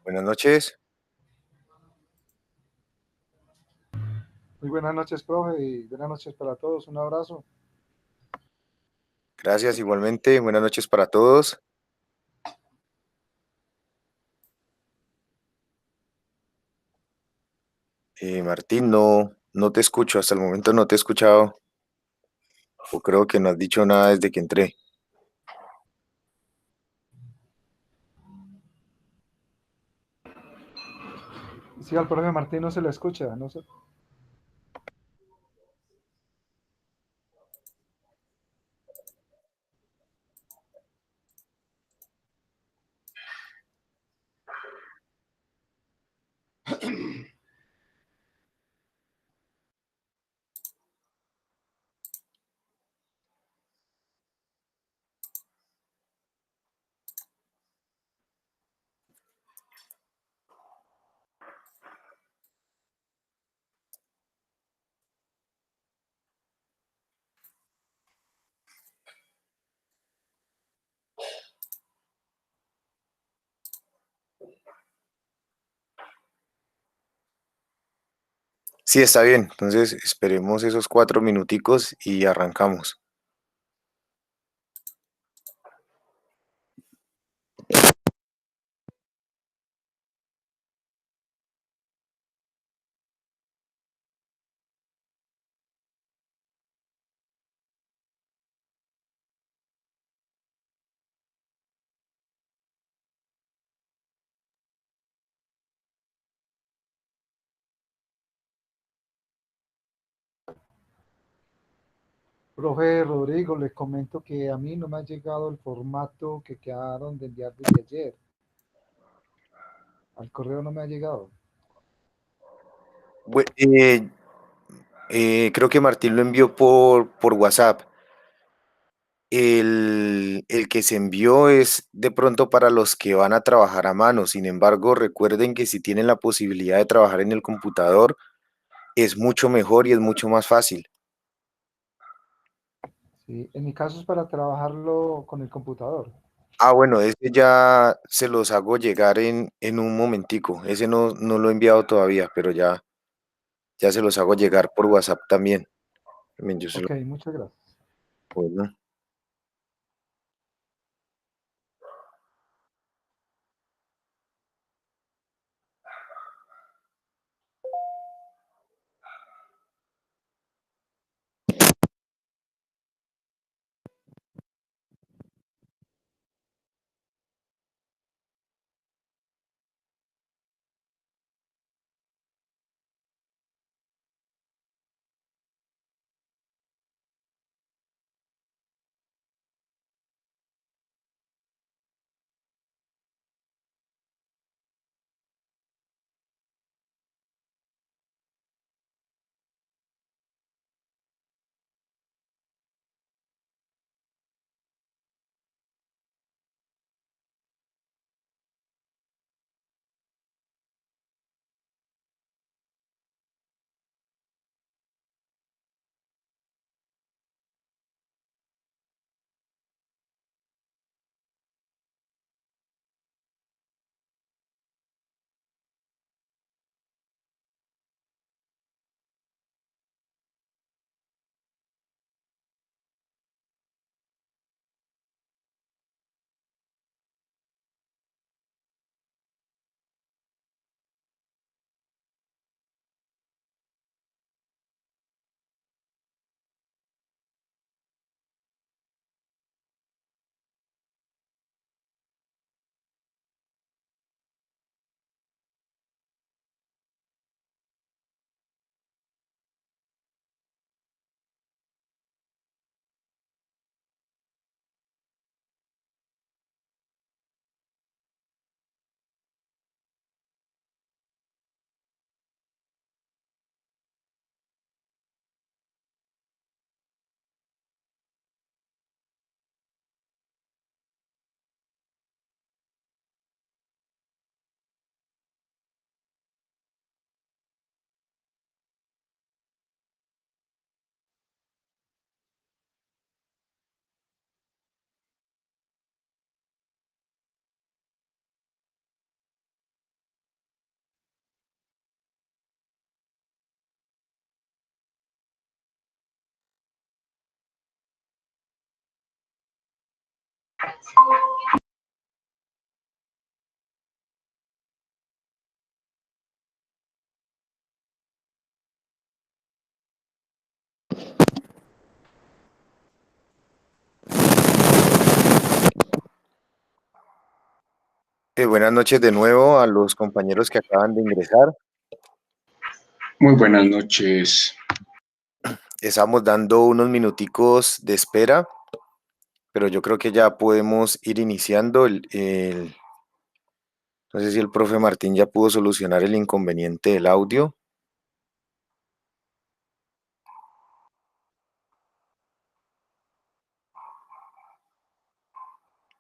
Buenas noches. Muy buenas noches, profe, y buenas noches para todos. Un abrazo. Gracias igualmente. Buenas noches para todos. Martín, no te escucho. Hasta el momento no te he escuchado. O creo que no has dicho nada desde que entré. Sí, al profe Martín no se le escucha. No sé. Sí, está bien. Entonces esperemos esos 4 minuticos y arrancamos. Profe Rodrigo, les comento que a mí no me ha llegado el formato que quedaron de enviar desde ayer. Al correo no me ha llegado. Bue- eh, Creo que Martín lo envió por WhatsApp. El que se envió es de pronto para los que van a trabajar a mano. Sin embargo, recuerden que si tienen la posibilidad de trabajar en el computador, es mucho mejor y es mucho más fácil. Sí, en mi caso es para trabajarlo con el computador. Ah, bueno, ese ya se los hago llegar en un momentico. Ese no lo he enviado todavía, pero ya se los hago llegar por WhatsApp también. También yo se lo- Ok, muchas gracias. bueno. Buenas noches de nuevo a los compañeros que acaban de ingresar. Muy buenas noches. Estamos dando unos minuticos de espera, pero yo creo que ya podemos ir iniciando. No sé si el profe Martín ya pudo solucionar el inconveniente del audio.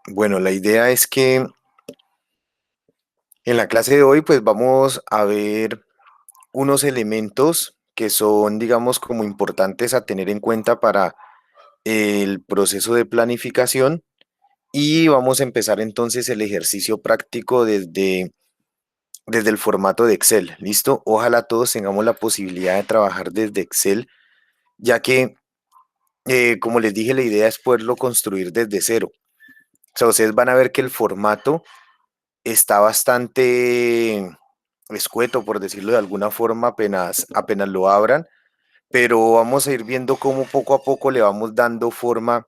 Bueno, la idea es que en la clase de hoy pues vamos a ver unos elementos que son, digamos, como importantes a tener en cuenta para el proceso de planificación y vamos a empezar entonces el ejercicio práctico desde el formato de Excel. ¿Listo? Ojalá todos tengamos la posibilidad de trabajar desde Excel, ya que, como les dije, la idea es poderlo construir desde cero. O sea, ustedes van a ver que el formato está bastante escueto, por decirlo de alguna forma, apenas lo abran, pero vamos a ir viendo cómo poco a poco le vamos dando forma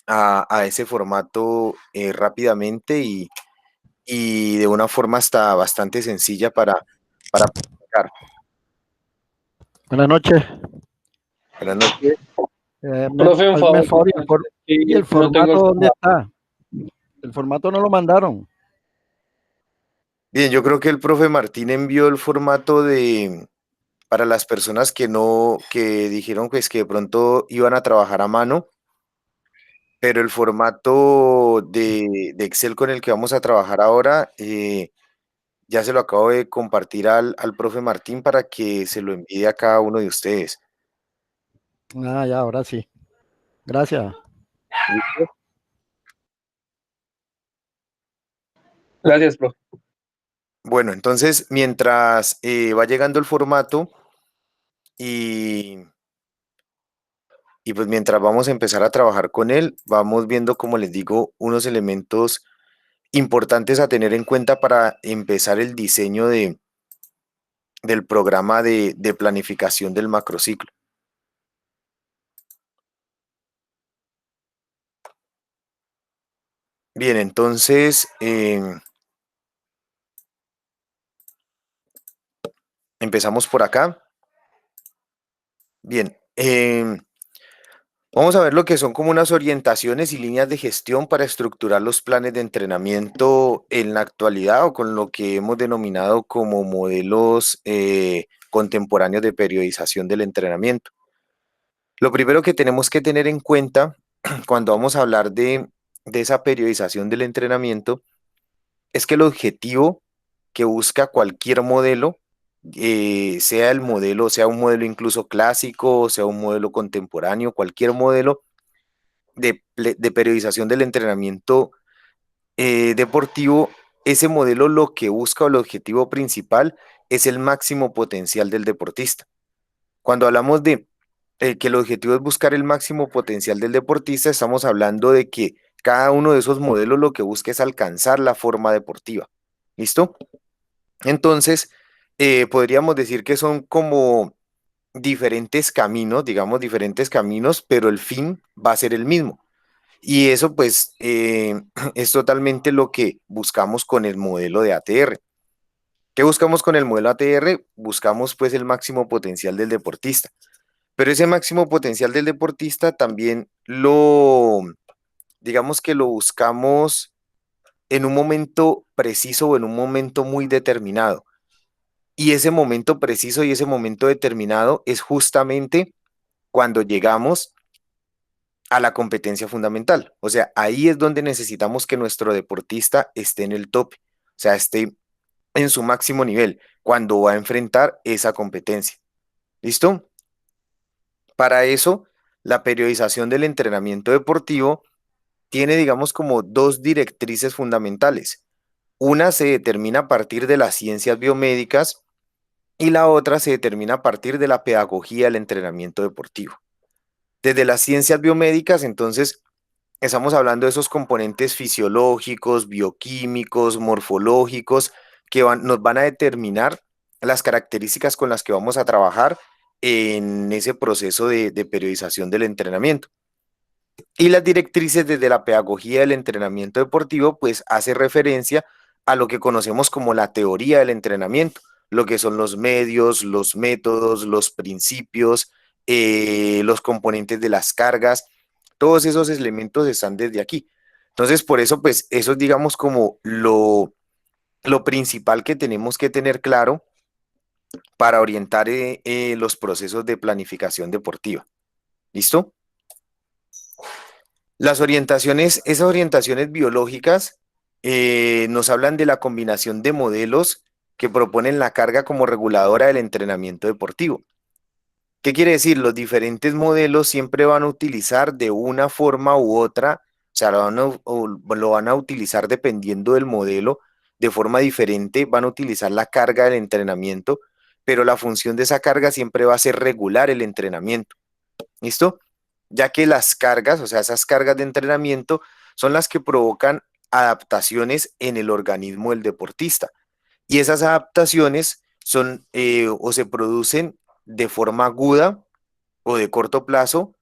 a ese formato rápidamente y de una forma hasta bastante sencilla para practicar. Buenas noches. Buenas noches. Profe, un Hazme el favor, favor ¿y el no tengo formato el dónde está? El formato no lo mandaron. Bien, yo creo que el profe Martín envió el formato para las personas que dijeron pues que de pronto iban a trabajar a mano, pero el formato de Excel con el que vamos a trabajar ahora, ya se lo acabo de compartir al profe Martín para que se lo envíe a cada uno de ustedes. Ah, ya, ahora sí. Gracias. ¿Listo? Gracias, profe. Bueno, entonces, mientras va llegando el formato y, y pues mientras vamos a empezar a trabajar con él, vamos viendo, como les digo, unos elementos importantes a tener en cuenta para empezar el diseño del programa de planificación del macrociclo. Bien, entonces empezamos por acá. Bien, vamos a ver lo que son como unas orientaciones y líneas de gestión para estructurar los planes de entrenamiento en la actualidad o con lo que hemos denominado como modelos contemporáneos de periodización del entrenamiento. Lo primero que tenemos que tener en cuenta cuando vamos a hablar de esa periodización del entrenamiento es que el objetivo que busca cualquier modelo, sea el modelo, sea un modelo incluso clásico, sea un modelo contemporáneo, cualquier modelo de periodización del entrenamiento deportivo, ese modelo lo que busca o el objetivo principal es el máximo potencial del deportista. Cuando hablamos de que el objetivo es buscar el máximo potencial del deportista, estamos hablando de que cada uno de esos modelos lo que busca es alcanzar la forma deportiva. ¿Listo? Entonces, podríamos decir que son como diferentes caminos, digamos, diferentes caminos, pero el fin va a ser el mismo. Y eso pues es totalmente lo que buscamos con el modelo de ATR. ¿Qué buscamos con el modelo ATR? Buscamos pues el máximo potencial del deportista. Pero ese máximo potencial del deportista también digamos que lo buscamos en un momento preciso o en un momento muy determinado. Y ese momento preciso y ese momento determinado es justamente cuando llegamos a la competencia fundamental. O sea, ahí es donde necesitamos que nuestro deportista esté en el tope, o sea, esté en su máximo nivel cuando va a enfrentar esa competencia. ¿Listo? Para eso, la periodización del entrenamiento deportivo tiene, digamos, como dos directrices fundamentales. Una se determina a partir de las ciencias biomédicas y la otra se determina a partir de la pedagogía del entrenamiento deportivo. Desde las ciencias biomédicas, entonces, estamos hablando de esos componentes fisiológicos, bioquímicos, morfológicos, que nos van a determinar las características con las que vamos a trabajar en ese proceso de periodización del entrenamiento. Y las directrices desde la pedagogía del entrenamiento deportivo, pues hace referencia a lo que conocemos como la teoría del entrenamiento, lo que son los medios, los métodos, los principios, los componentes de las cargas, todos esos elementos están desde aquí. Entonces, por eso, pues, eso es, digamos, como lo principal que tenemos que tener claro para orientar los procesos de planificación deportiva. ¿Listo? Esas orientaciones biológicas nos hablan de la combinación de modelos que proponen la carga como reguladora del entrenamiento deportivo. ¿Qué quiere decir? Los diferentes modelos siempre van a utilizar de una forma u otra, o sea, lo van a utilizar dependiendo del modelo, de forma diferente, van a utilizar la carga del entrenamiento, pero la función de esa carga siempre va a ser regular el entrenamiento. ¿Listo? Ya que las cargas, o sea, esas cargas de entrenamiento, son las que provocan adaptaciones en el organismo del deportista. Y esas adaptaciones son o se producen de forma aguda o de corto plazo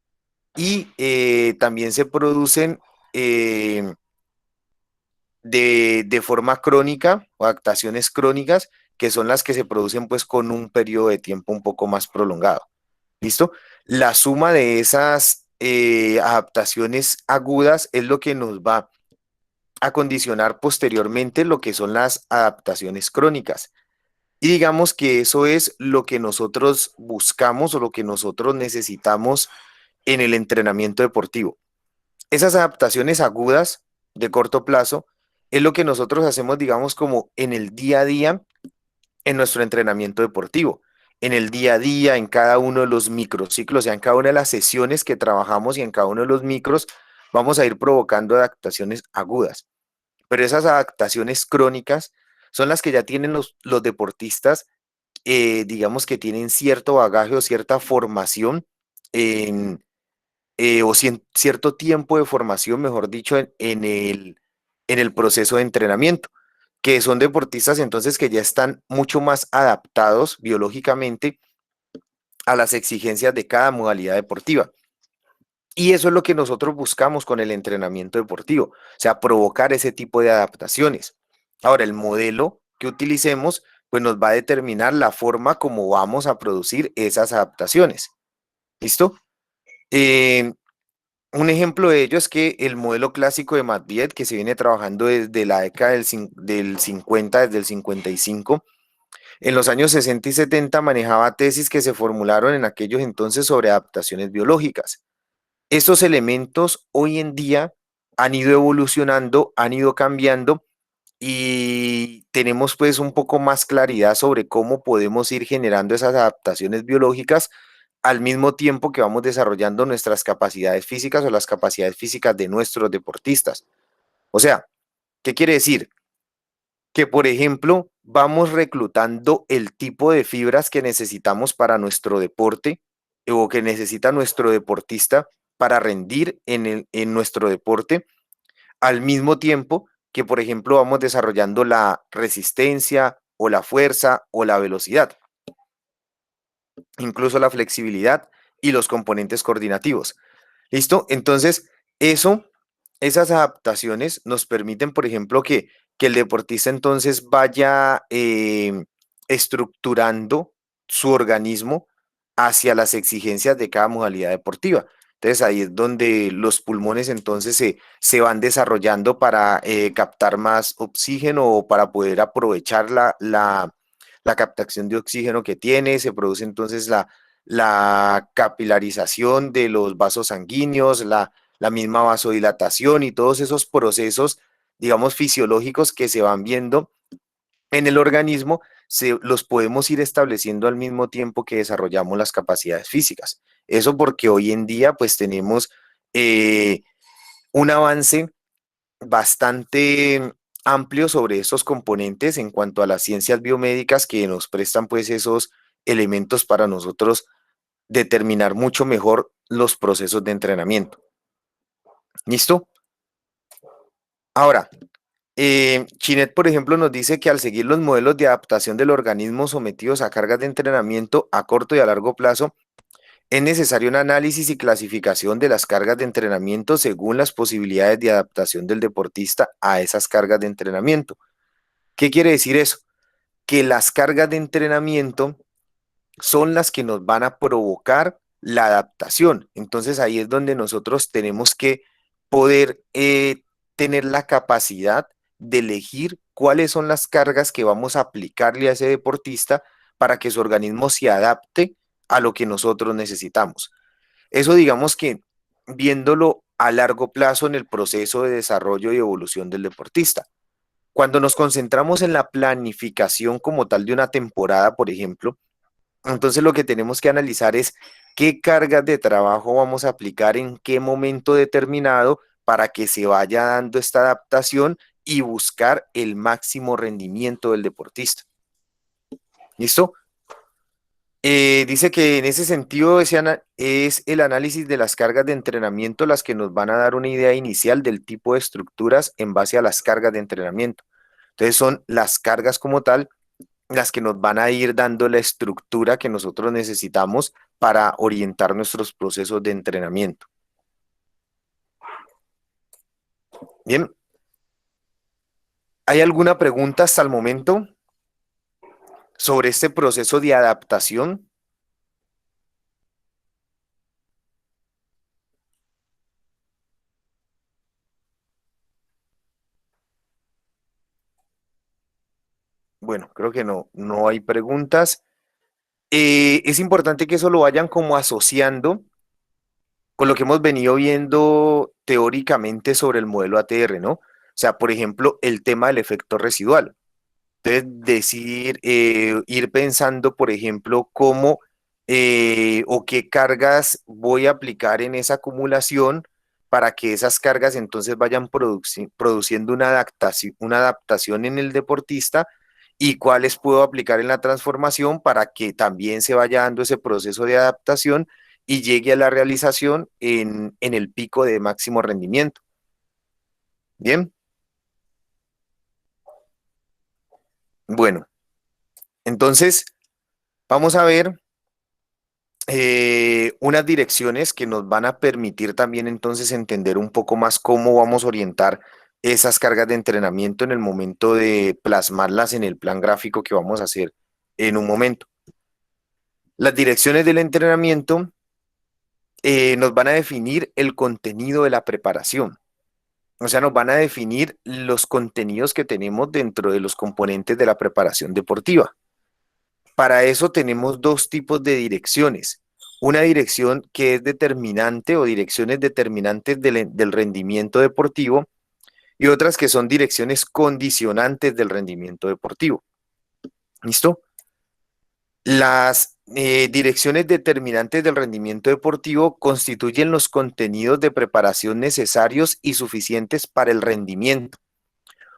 y también se producen de forma crónica o adaptaciones crónicas, que son las que se producen pues con un periodo de tiempo un poco más prolongado. ¿Listo? La suma de esas adaptaciones agudas es lo que nos va a condicionar posteriormente lo que son las adaptaciones crónicas. Y digamos que eso es lo que nosotros buscamos o lo que nosotros necesitamos en el entrenamiento deportivo. Esas adaptaciones agudas de corto plazo es lo que nosotros hacemos, digamos, como en el día a día en nuestro entrenamiento deportivo, en el día a día, en cada uno de los microciclos, o sea, en cada una de las sesiones que trabajamos y en cada uno de los micros, vamos a ir provocando adaptaciones agudas. Pero esas adaptaciones crónicas son las que ya tienen los deportistas, digamos que tienen cierto bagaje o cierta formación en, cierto tiempo de formación, mejor dicho, en el proceso de entrenamiento, que son deportistas entonces que ya están mucho más adaptados biológicamente a las exigencias de cada modalidad deportiva. Y eso es lo que nosotros buscamos con el entrenamiento deportivo, o sea, provocar ese tipo de adaptaciones. Ahora, el modelo que utilicemos, pues nos va a determinar la forma como vamos a producir esas adaptaciones. ¿Listo? Un ejemplo de ello es que el modelo clásico de Matviet, que se viene trabajando desde la década del 50, desde el 55, en los años 60 y 70 manejaba tesis que se formularon en aquellos entonces sobre adaptaciones biológicas. Estos elementos hoy en día han ido evolucionando, han ido cambiando y tenemos pues un poco más claridad sobre cómo podemos ir generando esas adaptaciones biológicas al mismo tiempo que vamos desarrollando nuestras capacidades físicas o las capacidades físicas de nuestros deportistas. O sea, ¿qué quiere decir? Que, por ejemplo, vamos reclutando el tipo de fibras que necesitamos para nuestro deporte o que necesita nuestro deportista para rendir en nuestro deporte, al mismo tiempo que, por ejemplo, vamos desarrollando la resistencia o la fuerza o la velocidad, incluso la flexibilidad y los componentes coordinativos. ¿Listo? Entonces, esas adaptaciones nos permiten, por ejemplo, que el deportista entonces vaya estructurando su organismo hacia las exigencias de cada modalidad deportiva. Entonces ahí es donde los pulmones entonces se van desarrollando para captar más oxígeno o para poder aprovechar la captación de oxígeno que tiene. Se produce entonces la capilarización de los vasos sanguíneos, la misma vasodilatación y todos esos procesos, digamos, fisiológicos que se van viendo en el organismo, los podemos ir estableciendo al mismo tiempo que desarrollamos las capacidades físicas. Eso porque hoy en día pues tenemos un avance bastante amplio sobre estos componentes en cuanto a las ciencias biomédicas que nos prestan pues esos elementos para nosotros determinar mucho mejor los procesos de entrenamiento. ¿Listo? Ahora, Chinet, por ejemplo, nos dice que al seguir los modelos de adaptación del organismo sometidos a cargas de entrenamiento a corto y a largo plazo, es necesario un análisis y clasificación de las cargas de entrenamiento según las posibilidades de adaptación del deportista a esas cargas de entrenamiento. ¿Qué quiere decir eso? Que las cargas de entrenamiento son las que nos van a provocar la adaptación. Entonces ahí es donde nosotros tenemos que poder tener la capacidad de elegir cuáles son las cargas que vamos a aplicarle a ese deportista para que su organismo se adapte a lo que nosotros necesitamos. Eso digamos que viéndolo a largo plazo en el proceso de desarrollo y evolución del deportista. Cuando nos concentramos en la planificación como tal de una temporada, por ejemplo, entonces lo que tenemos que analizar es qué cargas de trabajo vamos a aplicar en qué momento determinado para que se vaya dando esta adaptación y buscar el máximo rendimiento del deportista. ¿Listo? Dice que en ese sentido es el análisis de las cargas de entrenamiento las que nos van a dar una idea inicial del tipo de estructuras en base a las cargas de entrenamiento. Entonces son las cargas como tal las que nos van a ir dando la estructura que nosotros necesitamos para orientar nuestros procesos de entrenamiento. Bien. ¿Hay alguna pregunta hasta el momento sobre este proceso de adaptación? Bueno, creo que no hay preguntas. Es importante que eso lo vayan como asociando con lo que hemos venido viendo teóricamente sobre el modelo ATR, ¿no? O sea, por ejemplo, el tema del efecto residual. Entonces, ir pensando, por ejemplo, cómo o qué cargas voy a aplicar en esa acumulación para que esas cargas entonces vayan produciendo una adaptación en el deportista y cuáles puedo aplicar en la transformación para que también se vaya dando ese proceso de adaptación y llegue a la realización en el pico de máximo rendimiento. Bien. Bueno, entonces vamos a ver unas direcciones que nos van a permitir también entonces entender un poco más cómo vamos a orientar esas cargas de entrenamiento en el momento de plasmarlas en el plan gráfico que vamos a hacer en un momento. Las direcciones del entrenamiento nos van a definir el contenido de la preparación. O sea, nos van a definir los contenidos que tenemos dentro de los componentes de la preparación deportiva. Para eso tenemos dos tipos de direcciones. Una dirección que es determinante o direcciones determinantes del rendimiento deportivo y otras que son direcciones condicionantes del rendimiento deportivo. ¿Listo? Las direcciones determinantes del rendimiento deportivo constituyen los contenidos de preparación necesarios y suficientes para el rendimiento.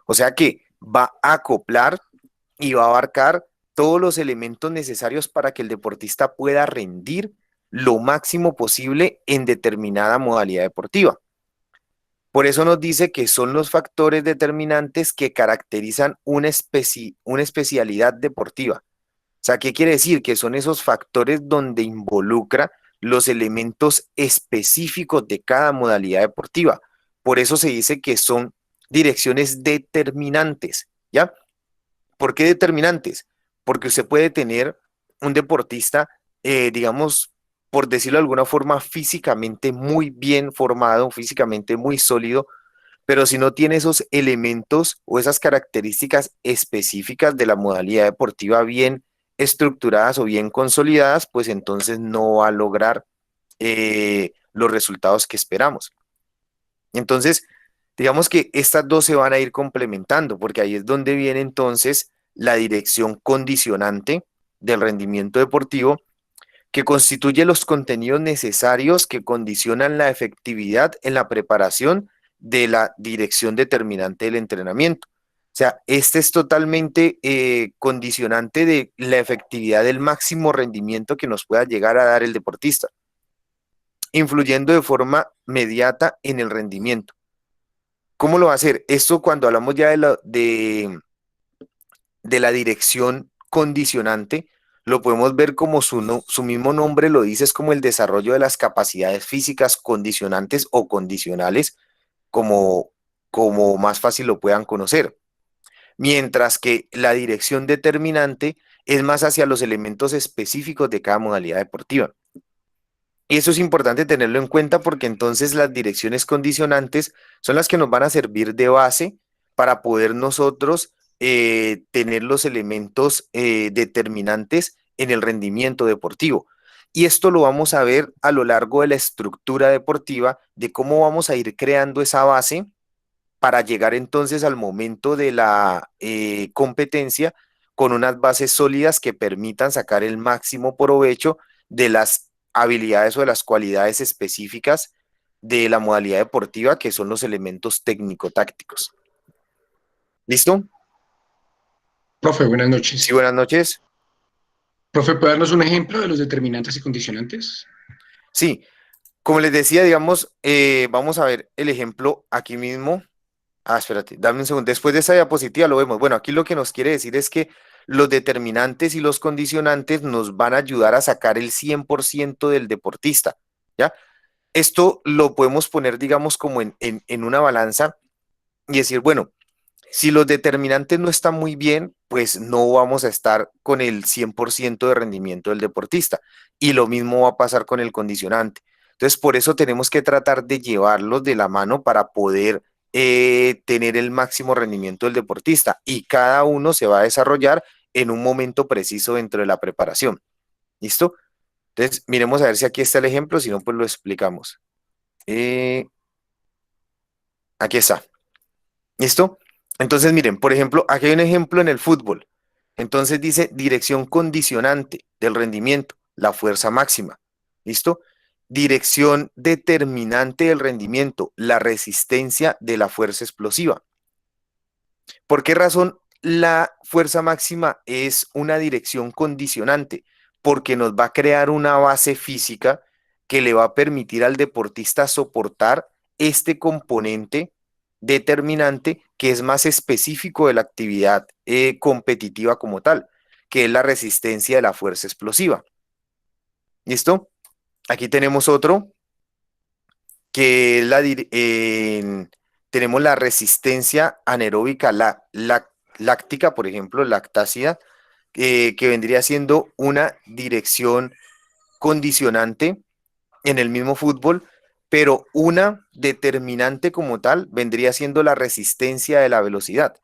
O sea que va a acoplar y va a abarcar todos los elementos necesarios para que el deportista pueda rendir lo máximo posible en determinada modalidad deportiva. Por eso nos dice que son los factores determinantes que caracterizan una especialidad deportiva. O sea, ¿qué quiere decir? Que son esos factores donde involucra los elementos específicos de cada modalidad deportiva. Por eso se dice que son direcciones determinantes, ¿ya? ¿Por qué determinantes? Porque usted puede tener un deportista, digamos, por decirlo de alguna forma, físicamente muy bien formado, físicamente muy sólido, pero si no tiene esos elementos o esas características específicas de la modalidad deportiva bien estructuradas o bien consolidadas, pues entonces no va a lograr los resultados que esperamos. Entonces, digamos que estas dos se van a ir complementando, porque ahí es donde viene entonces la dirección condicionante del rendimiento deportivo, que constituye los contenidos necesarios que condicionan la efectividad en la preparación de la dirección determinante del entrenamiento. O sea, este es totalmente condicionante de la efectividad del máximo rendimiento que nos pueda llegar a dar el deportista. influyendo de forma mediata en el rendimiento. ¿Cómo lo va a hacer? Esto cuando hablamos ya de la dirección condicionante, lo podemos ver como su mismo nombre lo dice, es como el desarrollo de las capacidades físicas condicionantes o condicionales, como más fácil lo puedan conocer. Mientras que la dirección determinante es más hacia los elementos específicos de cada modalidad deportiva. Y eso es importante tenerlo en cuenta porque entonces las direcciones condicionantes son las que nos van a servir de base para poder nosotros tener los elementos determinantes en el rendimiento deportivo. Y esto lo vamos a ver a lo largo de la estructura deportiva, de cómo vamos a ir creando esa base para llegar entonces al momento de la competencia con unas bases sólidas que permitan sacar el máximo provecho de las habilidades o de las cualidades específicas de la modalidad deportiva, que son los elementos técnico-tácticos. ¿Listo? Profe, buenas noches. Sí, buenas noches. Profe, ¿puede darnos un ejemplo de los determinantes y condicionantes? Sí, como les decía, digamos, vamos a ver el ejemplo aquí mismo. Espérate, dame un segundo. Después de esa diapositiva lo vemos. Bueno, aquí lo que nos quiere decir es que los determinantes y los condicionantes nos van a ayudar a sacar el 100% del deportista, ¿ya? Esto lo podemos poner, digamos, como en una balanza y decir, bueno, si los determinantes no están muy bien, pues no vamos a estar con el 100% de rendimiento del deportista. Y lo mismo va a pasar con el condicionante. Entonces, por eso tenemos que tratar de llevarlos de la mano para poder tener el máximo rendimiento del deportista. Y cada uno se va a desarrollar en un momento preciso dentro de la preparación. ¿Listo? Entonces, miremos a ver si aquí está el ejemplo, si no, pues lo explicamos. Aquí está. ¿Listo? Entonces, miren, por ejemplo, aquí hay un ejemplo en el fútbol. Entonces dice dirección condicionante del rendimiento, la fuerza máxima. ¿Listo? Dirección determinante del rendimiento, la resistencia de la fuerza explosiva. ¿Por qué razón la fuerza máxima es una dirección condicionante? Porque nos va a crear una base física que le va a permitir al deportista soportar este componente determinante que es más específico de la actividad competitiva como tal, que es la resistencia de la fuerza explosiva. ¿Listo? Aquí tenemos otro, que es tenemos la resistencia anaeróbica láctica, por ejemplo, lactácida, que vendría siendo una dirección condicionante en el mismo fútbol, pero una determinante como tal vendría siendo la resistencia de la velocidad.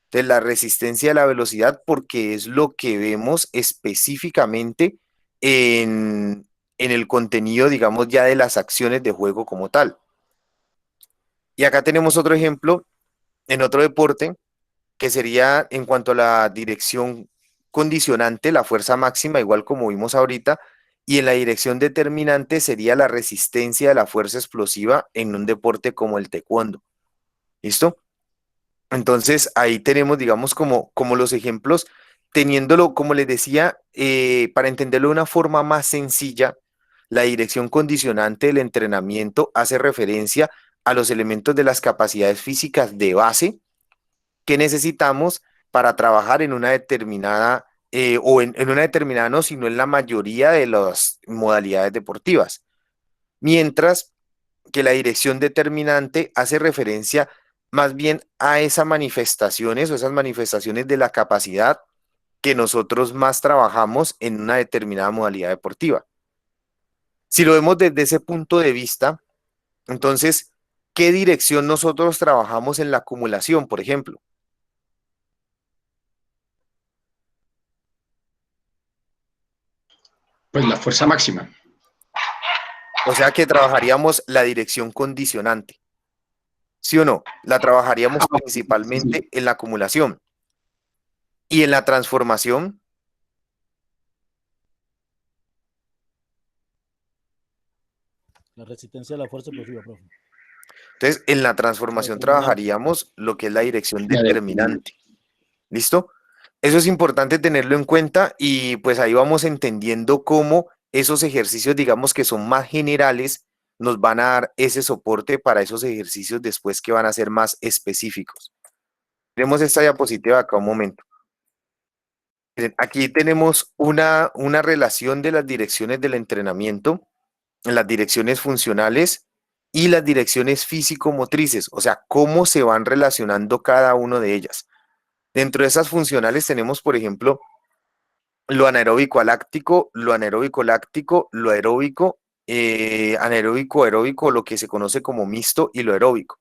Entonces, la resistencia de la velocidad porque es lo que vemos específicamente en el contenido, digamos, ya de las acciones de juego como tal. Y acá tenemos otro ejemplo en otro deporte, que sería en cuanto a la dirección condicionante, la fuerza máxima, igual como vimos ahorita, y en la dirección determinante sería la resistencia de la fuerza explosiva en un deporte como el taekwondo. ¿Listo? Entonces ahí tenemos, digamos, como los ejemplos, teniéndolo, como les decía, para entenderlo de una forma más sencilla, la dirección condicionante del entrenamiento hace referencia a los elementos de las capacidades físicas de base que necesitamos para trabajar en una determinada, o en una determinada no, sino en la mayoría de las modalidades deportivas. Mientras que la dirección determinante hace referencia más bien a esas manifestaciones o esas manifestaciones de la capacidad que nosotros más trabajamos en una determinada modalidad deportiva. Si lo vemos desde ese punto de vista, entonces, ¿qué dirección nosotros trabajamos en la acumulación, por ejemplo? Pues la fuerza máxima. O sea que trabajaríamos la dirección condicionante. ¿Sí o no? La trabajaríamos principalmente en la acumulación. Y en la transformación, la resistencia de la fuerza explosiva, profe. entonces en la transformación trabajaríamos lo que es la dirección determinante. ¿Listo? Eso es importante tenerlo en cuenta y pues ahí vamos entendiendo cómo esos ejercicios, digamos que son más generales, nos van a dar ese soporte para esos ejercicios después que van a ser más específicos. Tenemos esta diapositiva acá un momento. Miren, aquí tenemos una relación de las direcciones del entrenamiento, las direcciones funcionales y las direcciones físico-motrices, o sea, cómo se van relacionando cada una de ellas. Dentro de esas funcionales tenemos, por ejemplo, lo anaeróbico aláctico, lo anaeróbico láctico, lo aeróbico, anaeróbico aeróbico, lo que se conoce como mixto y lo aeróbico.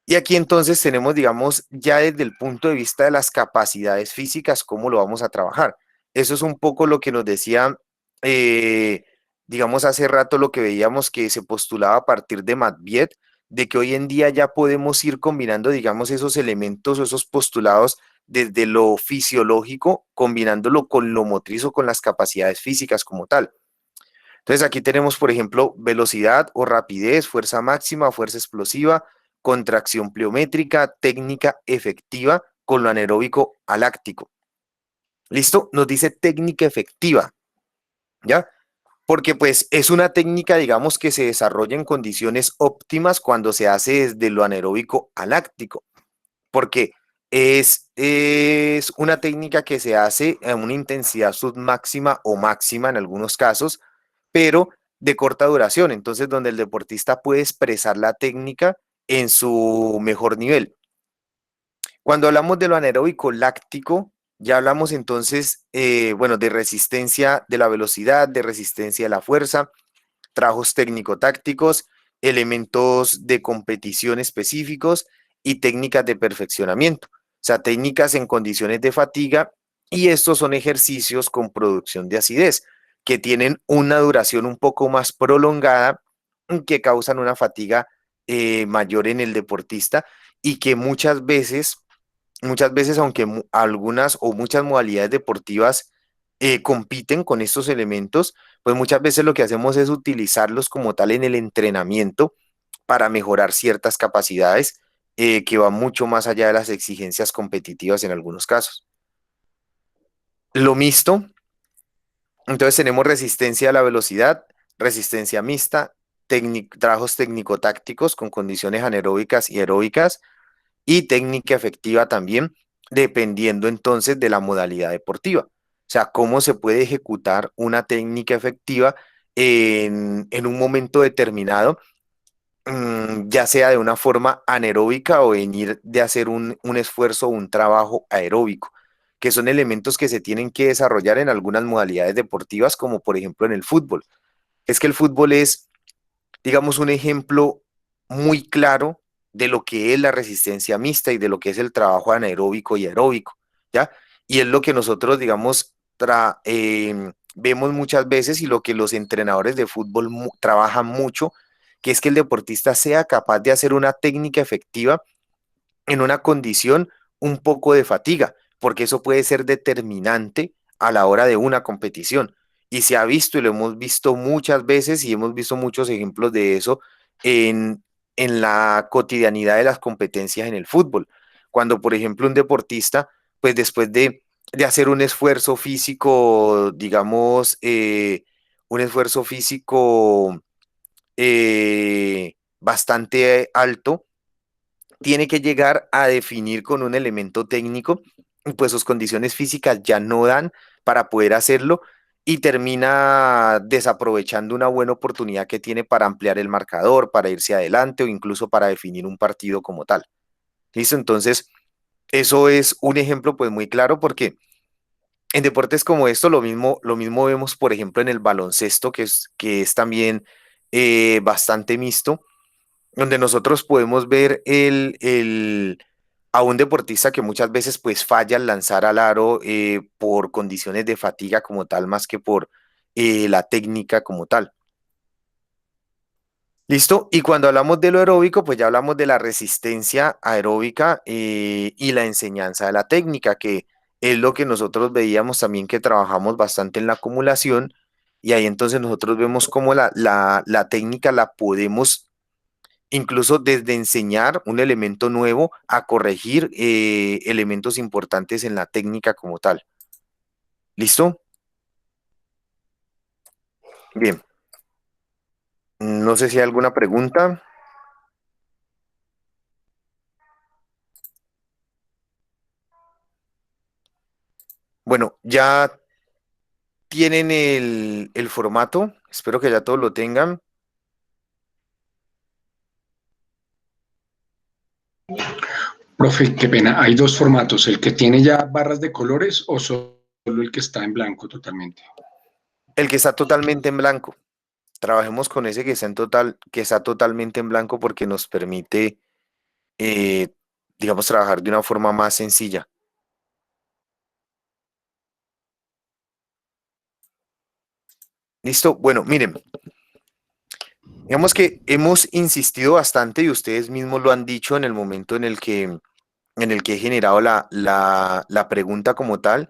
Y aquí entonces tenemos, digamos, ya desde el punto de vista de las capacidades físicas, cómo lo vamos a trabajar. Eso es un poco lo que nos decía, digamos, hace rato lo que veíamos que se postulaba a partir de Matviet, de que hoy en día ya podemos ir combinando, digamos, esos elementos o esos postulados desde lo fisiológico, combinándolo con lo motriz o con las capacidades físicas como tal. Entonces aquí tenemos, por ejemplo, velocidad o rapidez, fuerza máxima, fuerza explosiva, contracción pliométrica, técnica efectiva con lo anaeróbico aláctico. ¿Listo? Nos dice técnica efectiva, ¿ya? Porque pues es una técnica, digamos, que se desarrolla en condiciones óptimas cuando se hace desde lo anaeróbico aláctico, porque es una técnica que se hace a una intensidad submáxima o máxima en algunos casos, pero de corta duración, entonces donde el deportista puede expresar la técnica en su mejor nivel. Cuando hablamos de lo anaeróbico láctico, ya hablamos entonces, bueno, de resistencia de la velocidad, de resistencia de la fuerza, trabajos técnico-tácticos, elementos de competición específicos y técnicas de perfeccionamiento. O sea, técnicas en condiciones de fatiga, y estos son ejercicios con producción de acidez que tienen una duración un poco más prolongada, que causan una fatiga mayor en el deportista, y que muchas veces, aunque algunas o muchas modalidades deportivas compiten con estos elementos, pues muchas veces lo que hacemos es utilizarlos como tal en el entrenamiento para mejorar ciertas capacidades que van mucho más allá de las exigencias competitivas en algunos casos. Lo mixto, entonces tenemos resistencia a la velocidad, resistencia mixta, trabajos técnico-tácticos con condiciones anaeróbicas y aeróbicas, y técnica efectiva también, dependiendo entonces de la modalidad deportiva. O sea, cómo se puede ejecutar una técnica efectiva en un momento determinado, ya sea de una forma anaeróbica o venir de hacer un esfuerzo o un trabajo aeróbico, que son elementos que se tienen que desarrollar en algunas modalidades deportivas, como por ejemplo en el fútbol. Es que el fútbol es, digamos, un ejemplo muy claro de lo que es la resistencia mixta y de lo que es el trabajo anaeróbico y aeróbico, ¿ya? Y es lo que nosotros, digamos, vemos muchas veces, y lo que los entrenadores de fútbol trabajan mucho, que es que el deportista sea capaz de hacer una técnica efectiva en una condición un poco de fatiga, porque eso puede ser determinante a la hora de una competición. Y se ha visto, y lo hemos visto muchas veces, y hemos visto muchos ejemplos de eso en la cotidianidad de las competencias en el fútbol. Cuando, por ejemplo, un deportista, pues después de hacer un esfuerzo físico, digamos, un esfuerzo físico bastante alto, tiene que llegar a definir con un elemento técnico, pues sus condiciones físicas ya no dan para poder hacerlo, y termina desaprovechando una buena oportunidad que tiene para ampliar el marcador, para irse adelante o incluso para definir un partido como tal. ¿Listo? Entonces, eso es un ejemplo pues muy claro, porque en deportes como esto lo mismo vemos, por ejemplo, en el baloncesto, que es también bastante mixto, donde nosotros podemos ver a un deportista que muchas veces pues falla al lanzar al aro por condiciones de fatiga como tal, más que por la técnica como tal. ¿Listo? Y cuando hablamos de lo aeróbico, pues ya hablamos de la resistencia aeróbica y la enseñanza de la técnica, que es lo que nosotros veíamos también, que trabajamos bastante en la acumulación, y ahí entonces nosotros vemos cómo la técnica la podemos incluso desde enseñar un elemento nuevo a corregir elementos importantes en la técnica como tal. ¿Listo? Bien. No sé si hay alguna pregunta. Bueno, ya tienen el formato. Espero que ya todos lo tengan. Profe, qué pena. Hay dos formatos, el que tiene ya barras de colores o solo el que está en blanco totalmente. El que está totalmente en blanco. Trabajemos con ese que está que está totalmente en blanco porque nos permite, eh, digamos, trabajar de una forma más sencilla. ¿Listo? Bueno, miren, digamos que hemos insistido bastante y ustedes mismos lo han dicho en el momento en el que he generado la pregunta como tal,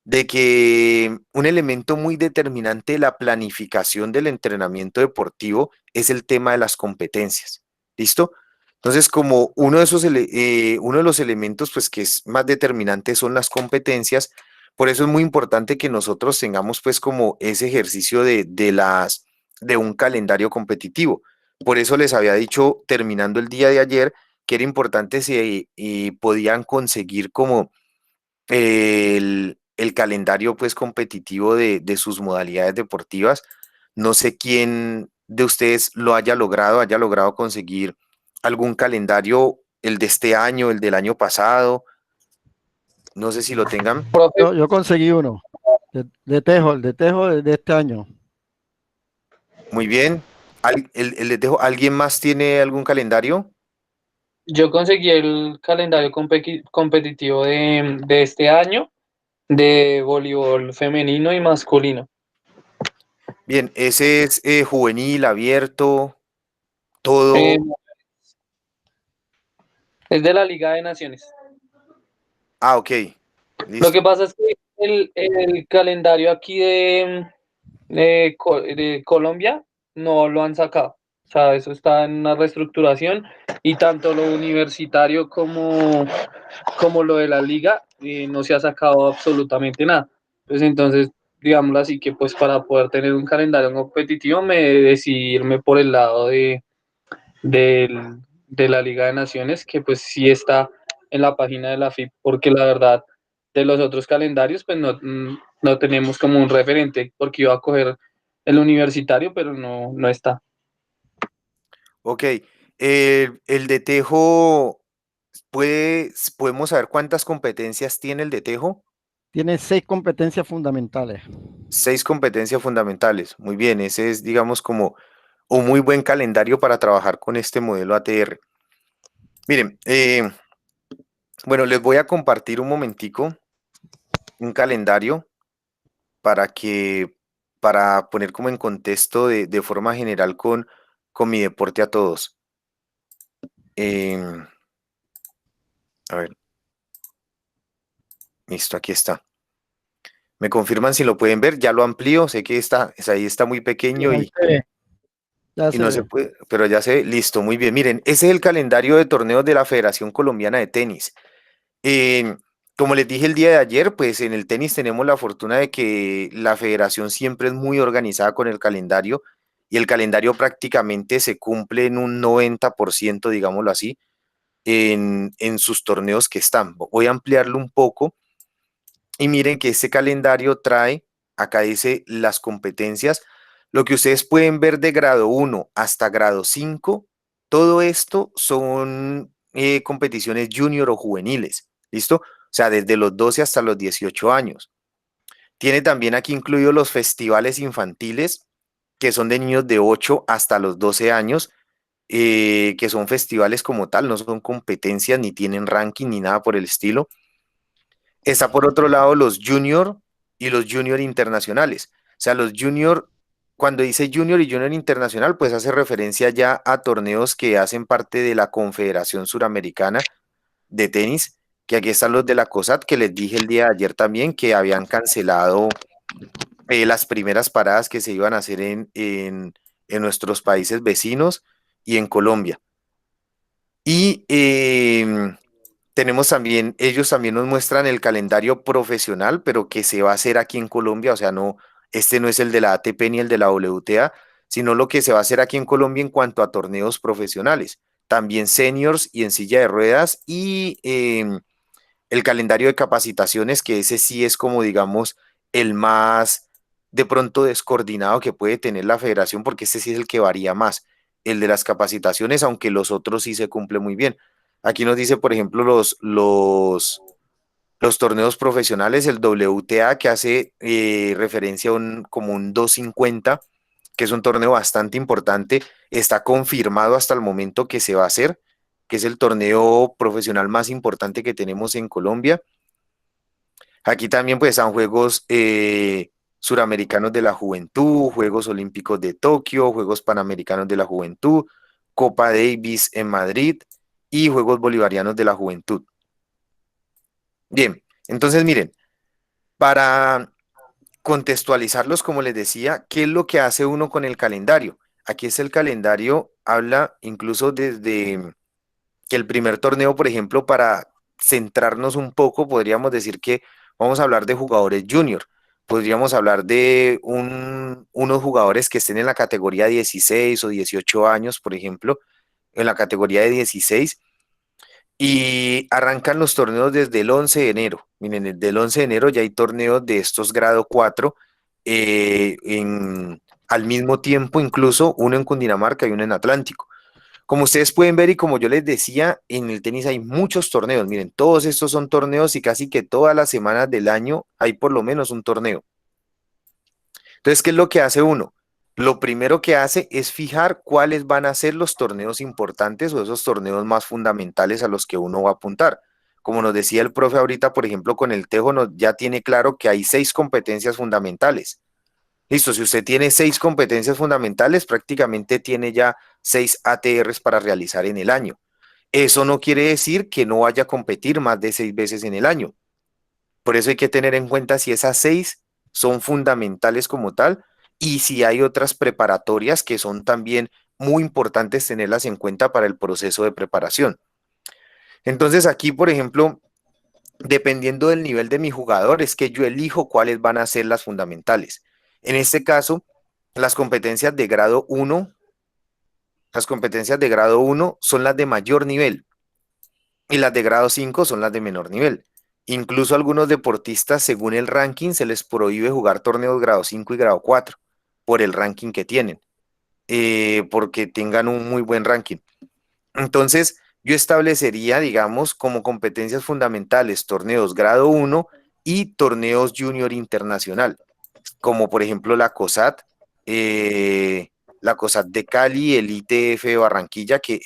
de que un elemento muy determinante de la planificación del entrenamiento deportivo es el tema de las competencias. ¿Listo? Entonces, como uno de los elementos pues, que es más determinante son las competencias, por eso es muy importante que nosotros tengamos pues como ese ejercicio de un calendario competitivo. Por eso les había dicho, terminando el día de ayer, que era importante si podían conseguir como el calendario pues competitivo de sus modalidades deportivas. No sé quién de ustedes lo haya logrado conseguir algún calendario, el de este año, el del año pasado, no sé si lo tengan. Profe, Yo conseguí uno el de Tejo de este año. Muy bien. Les dejo, ¿alguien más tiene algún calendario? yo conseguí el calendario competitivo de este año de voleibol femenino y masculino. Bien, ese es juvenil, abierto, Eh, todo. es de la Liga de Naciones. Ah, ok, Lo que listo. pasa es que el calendario aquí de Colombia no lo han sacado. O sea, eso está en una reestructuración y tanto lo universitario como lo de la liga no se ha sacado absolutamente nada. Pues entonces, digámoslo así, que pues para poder tener un calendario competitivo me decidí irme por el lado de la Liga de Naciones, que pues sí está en la página de la FIP, porque la verdad de los otros calendarios pues no tenemos como un referente, porque iba a coger el universitario, pero no está. Ok, el de Tejo, ¿podemos saber cuántas competencias tiene el de Tejo? Tiene 6 competencias fundamentales. 6 competencias fundamentales. Muy bien, ese es, digamos, como un muy buen calendario para trabajar con este modelo ATR. Miren, bueno, les voy a compartir un momentico un calendario para para poner como en contexto de forma general con mi deporte a todos. Em, a ver, listo, aquí está. Me confirman si lo pueden ver, ya lo amplío, sé que ahí está muy Sí, pequeño ahí se ve, ya y se no se ve. puede, pero ya se ve, listo, muy bien. Miren, ese es el calendario de torneos de la Federación Colombiana de Tenis. Eh, Como les dije el día de ayer, pues en el tenis tenemos la fortuna de que la federación siempre es muy organizada con el calendario y el calendario prácticamente se cumple en un 90%, digámoslo así, en sus torneos que están. Voy a ampliarlo un poco y miren que este calendario trae, acá dice las competencias, lo que ustedes pueden ver de grado 1 hasta grado 5, todo esto son competiciones junior o juveniles, ¿listo? O sea, desde los 12 hasta los 18 años. Tiene también aquí incluidos los festivales infantiles, que son de niños de 8 hasta los 12 años, que son festivales como tal, no son competencias, ni tienen ranking, ni nada por el estilo. Está por otro lado los junior y los junior internacionales. O sea, los junior, cuando dice junior y junior internacional, pues hace referencia ya a torneos que hacen parte de la Confederación Suramericana de Tenis, que aquí están los de la COSAT, que les dije el día de ayer también que habían cancelado las primeras paradas que se iban a hacer en nuestros países vecinos y en Colombia. Y tenemos también, ellos también nos muestran el calendario profesional, pero que se va a hacer aquí en Colombia, o sea, no, este no es el de la ATP ni el de la WTA, sino lo que se va a hacer aquí en Colombia en cuanto a torneos profesionales, también seniors y en silla de ruedas y el calendario de capacitaciones, que ese sí es como digamos el más de pronto descoordinado que puede tener la federación, porque este sí es el que varía más, el de las capacitaciones, aunque los otros sí se cumplen muy bien. Aquí nos dice, por ejemplo, los torneos profesionales, el WTA que hace referencia a como un 250, que es un torneo bastante importante, está confirmado hasta el momento que se va a hacer, que es el torneo profesional más importante que tenemos en Colombia. Aquí también pues están Juegos Suramericanos de la Juventud, Juegos Olímpicos de Tokio, Juegos Panamericanos de la Juventud, Copa Davis en Madrid y Juegos Bolivarianos de la Juventud. Bien, entonces miren, para contextualizarlos, como les decía, ¿qué es lo que hace uno con el calendario? Aquí es el calendario, habla incluso desde que el primer torneo, por ejemplo, para centrarnos un poco, podríamos decir que vamos a hablar de jugadores junior. Podríamos hablar de unos jugadores que estén en la categoría 16 o 18 años, por ejemplo, en la categoría de 16, y arrancan los torneos desde el 11 de enero. Miren, desde el 11 de enero ya hay torneos de estos grado 4 al mismo tiempo, incluso uno en Cundinamarca y uno en Atlántico. Como ustedes pueden ver y como yo les decía, en el tenis hay muchos torneos. Miren, todos estos son torneos y casi que todas las semanas del año hay por lo menos un torneo. Entonces, ¿qué es lo que hace uno? Lo primero que hace es fijar cuáles van a ser los torneos importantes o esos torneos más fundamentales a los que uno va a apuntar. Como nos decía el profe ahorita, por ejemplo, con el Tejo ya tiene claro que hay 6 competencias fundamentales. Listo, si usted tiene 6 competencias fundamentales, prácticamente tiene ya 6 ATRs para realizar en el año. Eso no quiere decir que no vaya a competir más de 6 veces en el año. Por eso hay que tener en cuenta si esas 6 son fundamentales como tal y si hay otras preparatorias que son también muy importantes tenerlas en cuenta para el proceso de preparación. Entonces aquí, por ejemplo, dependiendo del nivel de mi jugador, es que yo elijo cuáles van a ser las fundamentales. En este caso, las competencias de grado 1, las competencias de grado 1 son las de mayor nivel y las de grado 5 son las de menor nivel. Incluso a algunos deportistas, según el ranking, se les prohíbe jugar torneos grado 5 y grado 4 por el ranking que tienen, porque tengan un muy buen ranking. Entonces, yo establecería, digamos, como competencias fundamentales torneos grado 1 y torneos junior internacional, como por ejemplo la COSAT de Cali, el ITF de Barranquilla, que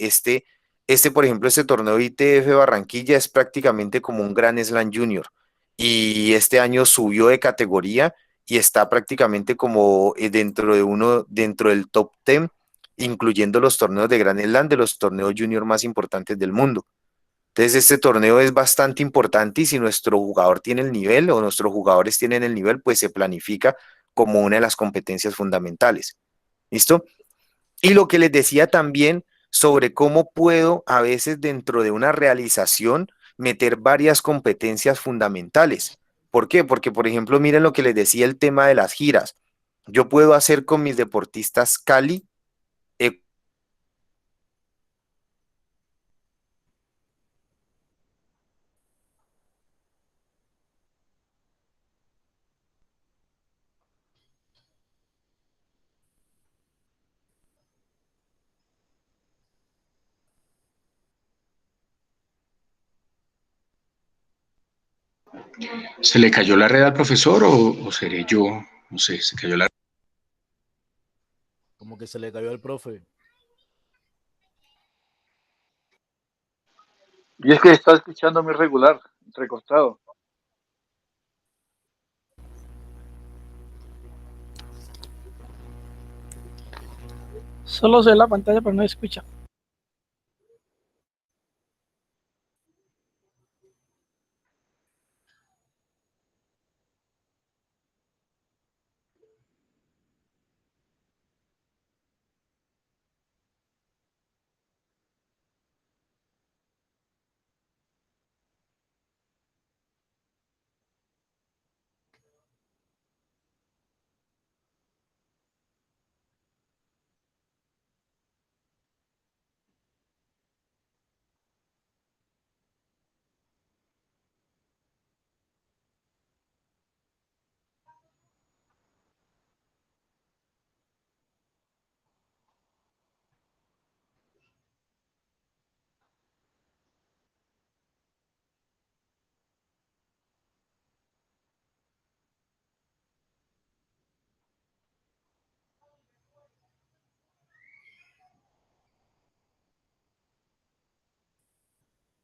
por ejemplo, este torneo ITF de Barranquilla es prácticamente como un Grand Slam Junior y este año subió de categoría y está prácticamente como dentro del top 10, incluyendo los torneos de Grand Slam de los torneos junior más importantes del mundo. Entonces, este torneo es bastante importante y si nuestro jugador tiene el nivel o nuestros jugadores tienen el nivel, pues se planifica como una de las competencias fundamentales. ¿Listo? Y lo que les decía también sobre cómo puedo a veces dentro de una realización meter varias competencias fundamentales. ¿Por qué? Porque, por ejemplo, miren lo que les decía el tema de las giras. Yo puedo hacer con mis deportistas Cali. ¿Se le cayó la red al profesor o seré yo? No sé, se cayó la red. Como que se le cayó al profe. Y es que está escuchando muy regular, recortado. Solo se ve la pantalla, pero no escucha.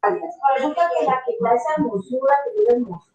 Resulta que la que da esa hermosura que yo les mostré.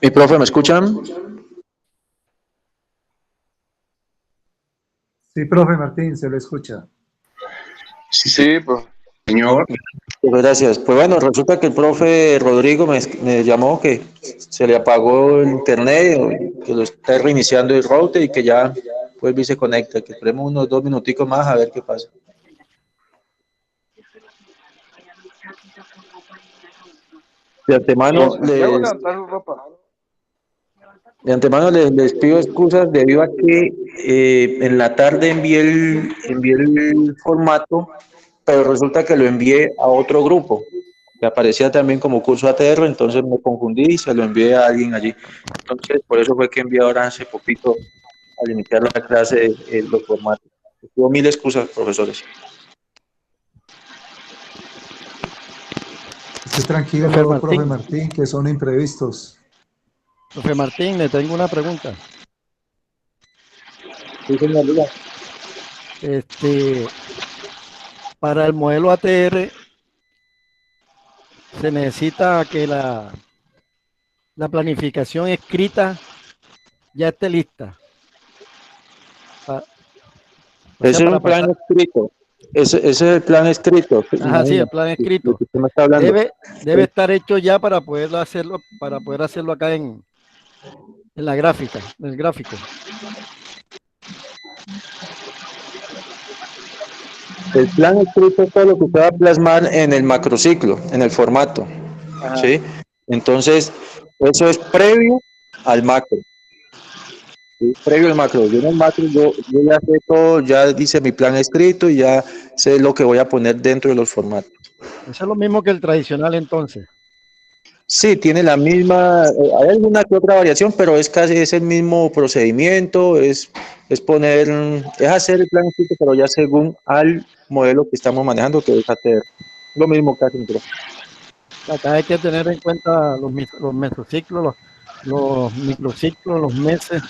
Mi profe, ¿me escuchan? Sí, profe Martín, se lo escucha. Sí, pues. Señor, Pues gracias. Pues bueno, resulta que el profe Rodrigo me llamó que se le apagó el internet, que lo está reiniciando el router y que ya vuelve y se conecta, que esperemos unos 2 minuticos más a ver qué pasa. De antemano Santiago les, levantar su ropa. les pido excusas debido a que en la tarde envié el formato, pero resulta que lo envié a otro grupo, que aparecía también como curso ATR, entonces me confundí y se lo envié a alguien allí. Entonces, por eso fue que envié ahora hace poquito, al iniciar la clase, los formatos. Les pido mil excusas, profesores. Esté tranquilo, Profe profe Martín, Martín, que son imprevistos. profe Martín, le tengo una pregunta. Sí, señor, diga. Para el modelo ATR se necesita que la planificación escrita ya esté lista. O sea, Ese es para un plan pasar. escrito. Ese es el plan escrito, Ajá, sí, el imagínate, plan lo escrito. que usted me está hablando. Debe estar hecho ya para poder hacerlo acá En la gráfica, en el gráfico. El plan escrito es todo lo que se va a plasmar en el macrociclo, en el formato, Ajá. ¿sí? Entonces, eso es previo al macro. ¿Sí? Previo al macro. Yo en el macro, yo ya sé todo, ya dice mi plan escrito y ya sé lo que voy a poner dentro de los formatos. Eso es lo mismo que el tradicional entonces. Sí, tiene la misma, hay alguna que otra variación, pero es casi es el mismo procedimiento, es poner, es hacer el plan escrito, pero ya según al modelo que estamos manejando, que es ATR. Lo mismo casi. Acá hay que tener en cuenta los mesociclos, los microciclos, los meses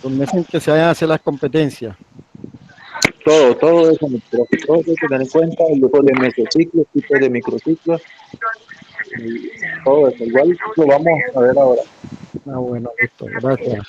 en que se vayan a hacer las competencias. Todo eso, todo hay que tener en cuenta, el uso de mesociclos, tipos de microciclos, y todo eso. Igual lo vamos a ver ahora. Ah, bueno, listo, gracias.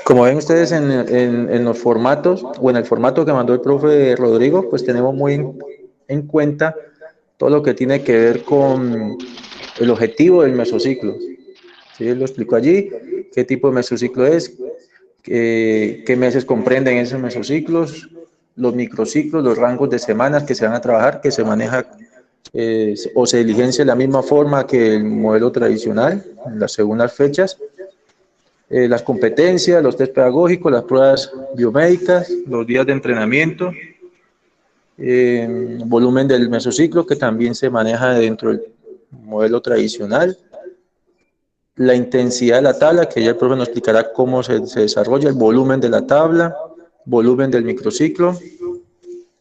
Como ven ustedes en los formatos, o en el formato que mandó el profe Rodrigo, pues tenemos muy en cuenta todo lo que tiene que ver con el objetivo del mesociclo. ¿Sí? Él lo explicó allí, qué tipo de mesociclo es, qué meses comprenden esos mesociclos, los microciclos, los rangos de semanas que se van a trabajar, que se maneja o se diligencia de la misma forma que el modelo tradicional, según las fechas, las competencias, los test pedagógicos, las pruebas biomédicas, los días de entrenamiento, volumen del mesociclo que también se maneja dentro del modelo tradicional, la intensidad de la tabla, que ya el profe nos explicará cómo se desarrolla, el volumen de la tabla, volumen del microciclo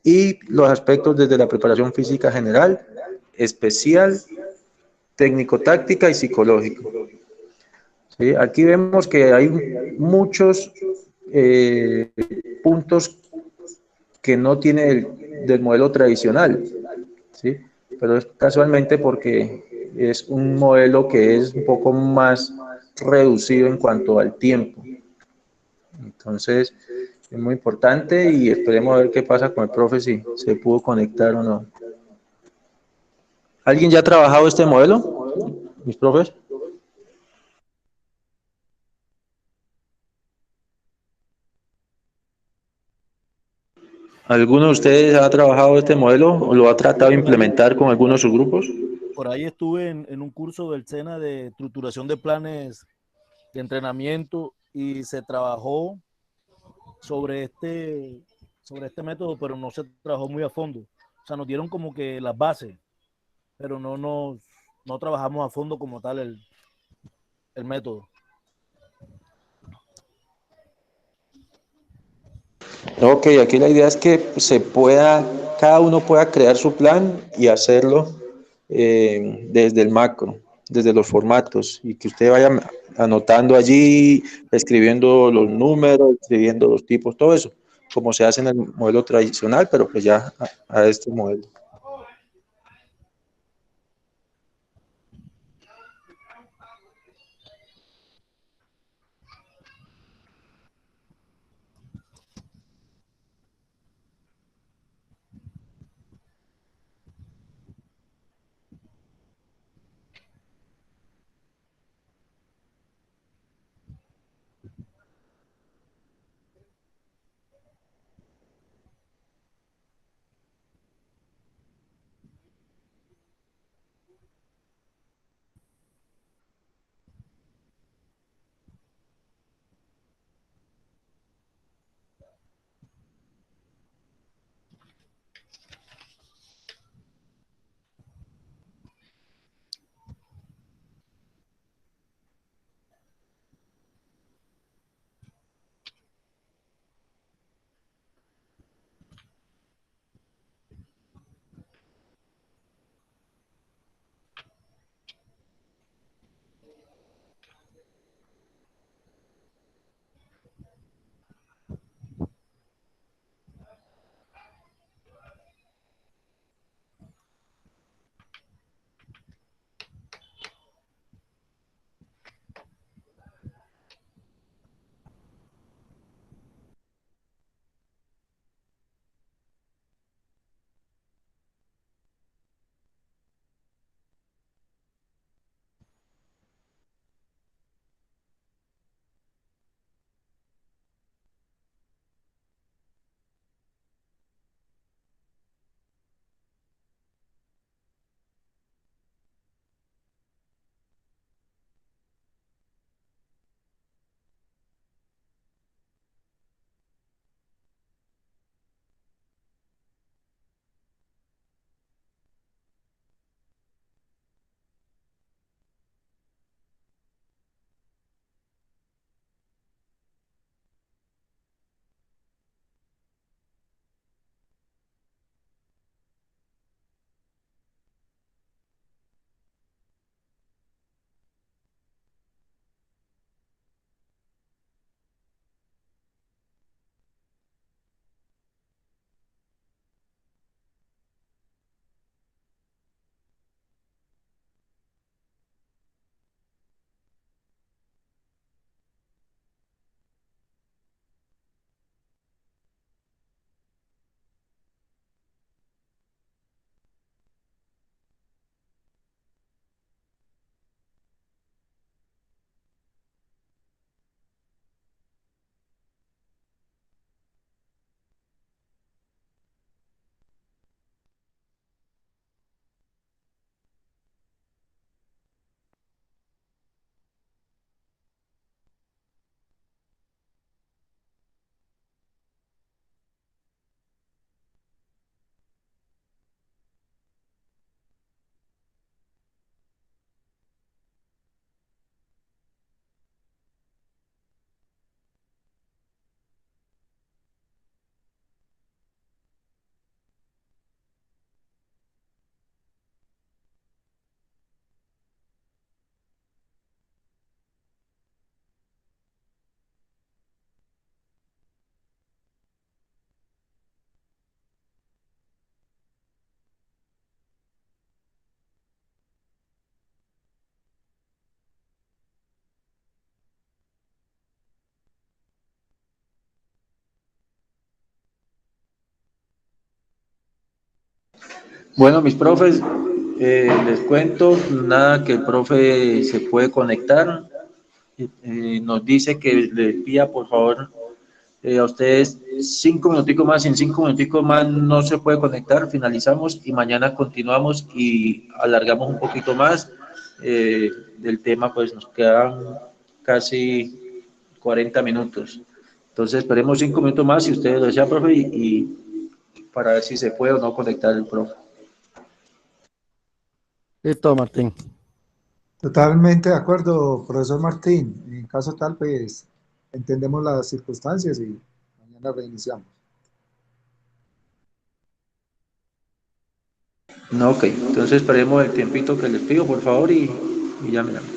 y los aspectos desde la preparación física general, especial, técnico-táctica y psicológico. ¿Sí? Aquí vemos que hay muchos puntos que no tiene del modelo tradicional, ¿sí? Pero es casualmente porque es un modelo que es un poco más reducido en cuanto al tiempo. Entonces, es muy importante y esperemos a ver qué pasa con el profe, si se pudo conectar o no. ¿Alguien ya ha trabajado este modelo, mis profes? ¿Alguno de ustedes ha trabajado este modelo o lo ha tratado de implementar con alguno de sus grupos? Por ahí estuve en un curso del SENA de estructuración de planes de entrenamiento y se trabajó sobre sobre este método, pero no se trabajó muy a fondo. O sea, nos dieron como que las bases, pero no trabajamos a fondo como tal el método. Ok, aquí la idea es que cada uno pueda crear su plan y hacerlo desde el macro, desde los formatos, y que usted vaya anotando allí, escribiendo los números, escribiendo los tipos, todo eso, como se hace en el modelo tradicional, pero pues ya a este modelo. Bueno, mis profes, les cuento, nada que el profe se puede conectar. Nos dice que le pida por favor a ustedes 5 minuticos más, en 5 minuticos más no se puede conectar, finalizamos y mañana continuamos y alargamos un poquito más del tema, pues nos quedan casi 40 minutos. Entonces esperemos 5 minutos más si ustedes lo desean, profe, y para ver si se puede o no conectar el profe. Listo, Martín. Totalmente de acuerdo, profesor Martín. En caso tal, pues entendemos las circunstancias y mañana reiniciamos. No, ok, entonces esperemos el tiempito que les pido, por favor, y ya miramos.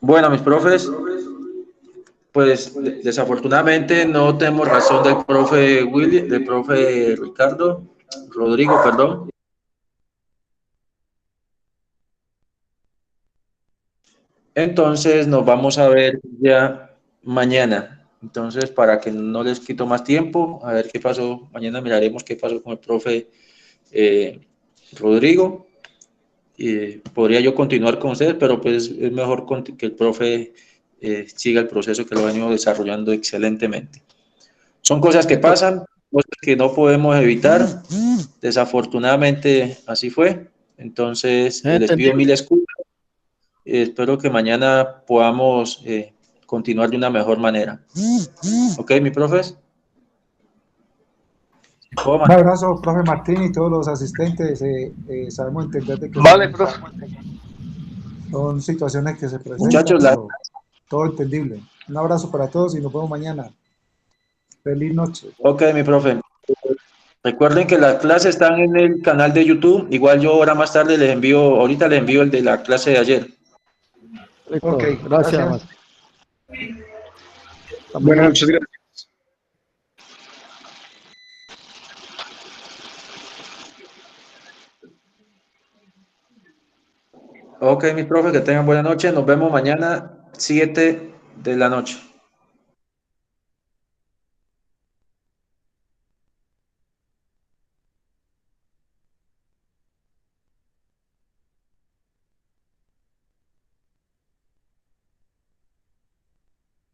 Bueno, mis profes, pues desafortunadamente no tenemos razón del profe Willy, del profe Rodrigo, perdón. Entonces nos vamos a ver ya mañana. Entonces, para que no les quito más tiempo, a ver qué pasó. Mañana miraremos qué pasó con el profe Rodrigo. Podría yo continuar con ustedes, pero pues es mejor que el profe siga el proceso que lo ha venido desarrollando excelentemente. Son cosas que pasan, cosas que no podemos evitar. Desafortunadamente así fue. Entonces, les pido mil excusas. Espero que mañana podamos continuar de una mejor manera. ¿Ok, mi profes? Un abrazo, profe Martín y todos los asistentes. Sabemos entender de que Vale, profe. son situaciones que se presentan, Muchachos, pero todo entendible. Un abrazo para todos y nos vemos mañana. Feliz noche. Ok, mi profe. Recuerden que las clases están en el canal de YouTube. Igual yo ahora más tarde les envío, ahorita les envío el de la clase de ayer. Listo, Ok, gracias. gracias. Bueno, muchas gracias. Ok, mis profes, que tengan buena noche. Nos vemos mañana 7 de la noche.